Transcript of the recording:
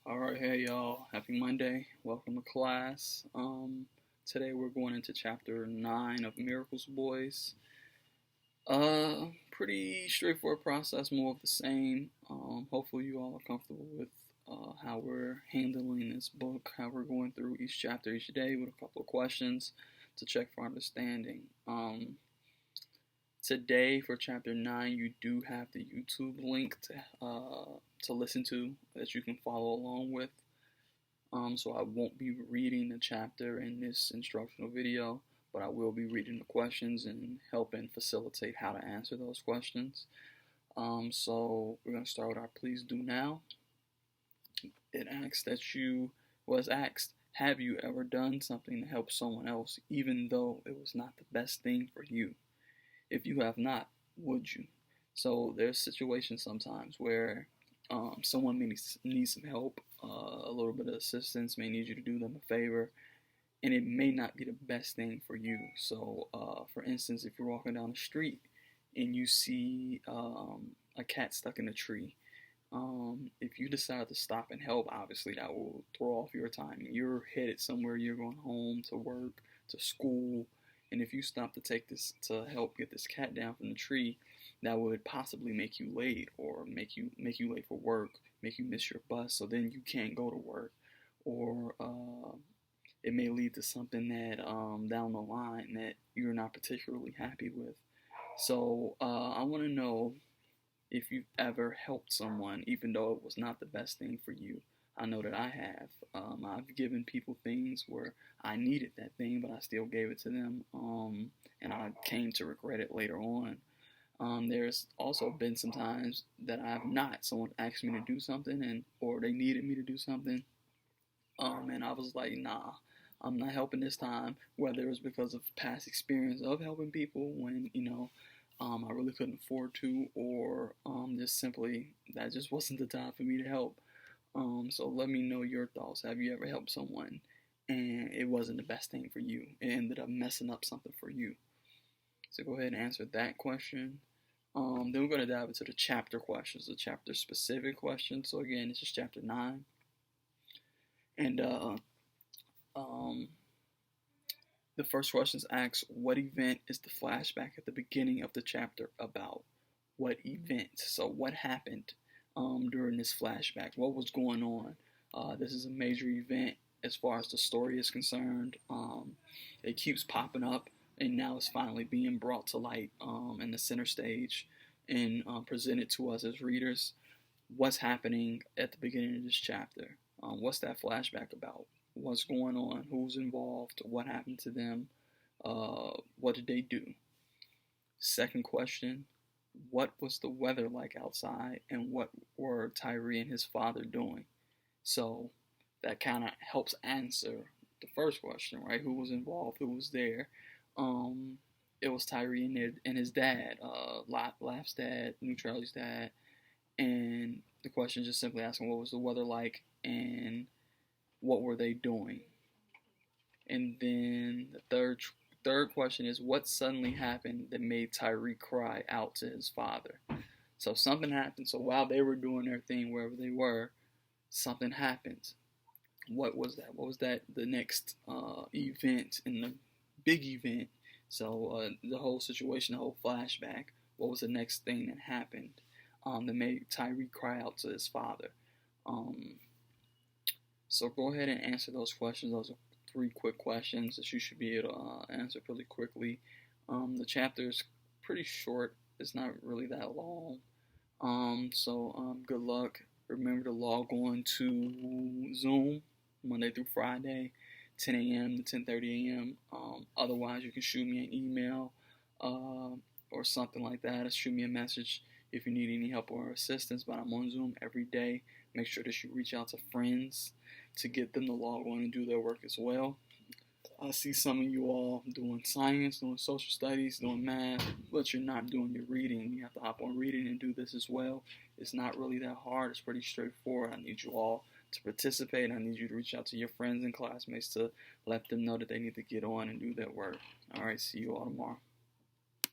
Alright, hey y'all. Happy Monday. Welcome to class. Today we're going into chapter 9 of Miracles Boys. Pretty straightforward process, more of the same. Hopefully you all are comfortable with how we're handling this book, how we're going through each chapter each day with a couple of questions to check for understanding. Today for chapter 9, you do have the YouTube link to listen to that you can follow along with. So I won't be reading the chapter in this instructional video, but I will be reading the questions and helping facilitate how to answer those questions. So we're going to start with our Please Do Now. It asks have you ever done something to help someone else even though it was not the best thing for you? If you have not, would you? So there's situations sometimes where someone may need some help, a little bit of assistance, may need you to do them a favor, and it may not be the best thing for you. So, for instance, if you're walking down the street and you see a cat stuck in a tree, if you decide to stop and help, obviously that will throw off your timing. You're headed somewhere, you're going home, to work, to school, and if you stop to help get this cat down from the tree, that would possibly make you late, or make you late for work, make you miss your bus, so then you can't go to work, or it may lead to something that down the line that you're not particularly happy with. So I want to know if you've ever helped someone even though it was not the best thing for you. I know that I have. I've given people things where I needed that thing, but I still gave it to them, and I came to regret it later on. There's also been some times that I have not. Someone asked me to do something, or they needed me to do something, and I was like, nah, I'm not helping this time. Whether it was because of past experience of helping people when I really couldn't afford to, or just simply that just wasn't the time for me to help. So let me know your thoughts. Have you ever helped someone and it wasn't the best thing for you? It ended up messing up something for you. So go ahead and answer that question. Then we're going to dive into the chapter questions, the chapter specific questions. So again, this is chapter 9. And the first question asks, what event is the flashback at the beginning of the chapter about? What event? So what happened during this flashback? What was going on? This is a major event as far as the story is concerned. It keeps popping up, and now it's finally being brought to light in the center stage and presented to us as readers. What's happening at the beginning of this chapter? What's that flashback about? What's going on? Who's involved? What happened to them? What did they do? Second question, what was the weather like outside, and what were Tyree and his father doing? So that kind of helps answer the first question, right? Who was involved? Who was there? It was Tyree and his dad, Laugh's dad, Neutrality's dad, and the question just simply asking what was the weather like and what were they doing? And then the third question is, what suddenly happened that made Tyree cry out to his father? So something happened. So while they were doing their thing wherever they were, something happened. What was that? What was that? The next event, and the big event. So the whole situation, the whole flashback. What was the next thing that happened that made Tyree cry out to his father? So go ahead and answer those questions. Those are 3 quick questions that you should be able to answer pretty quickly. The chapter is pretty short. It's not really that long. So good luck. Remember to log on to Zoom Monday through Friday, 10 a.m. to 10:30 a.m. Otherwise, you can shoot me an email or something like that. Or shoot me a message if you need any help or assistance. But I'm on Zoom every day. Make sure that you reach out to friends to get them to log on and do their work as well. I see some of you all doing science, doing social studies, doing math, but you're not doing your reading. You have to hop on reading and do this as well. It's not really that hard. It's pretty straightforward. I need you all to participate. I need you to reach out to your friends and classmates to let them know that they need to get on and do their work. All right, see you all tomorrow.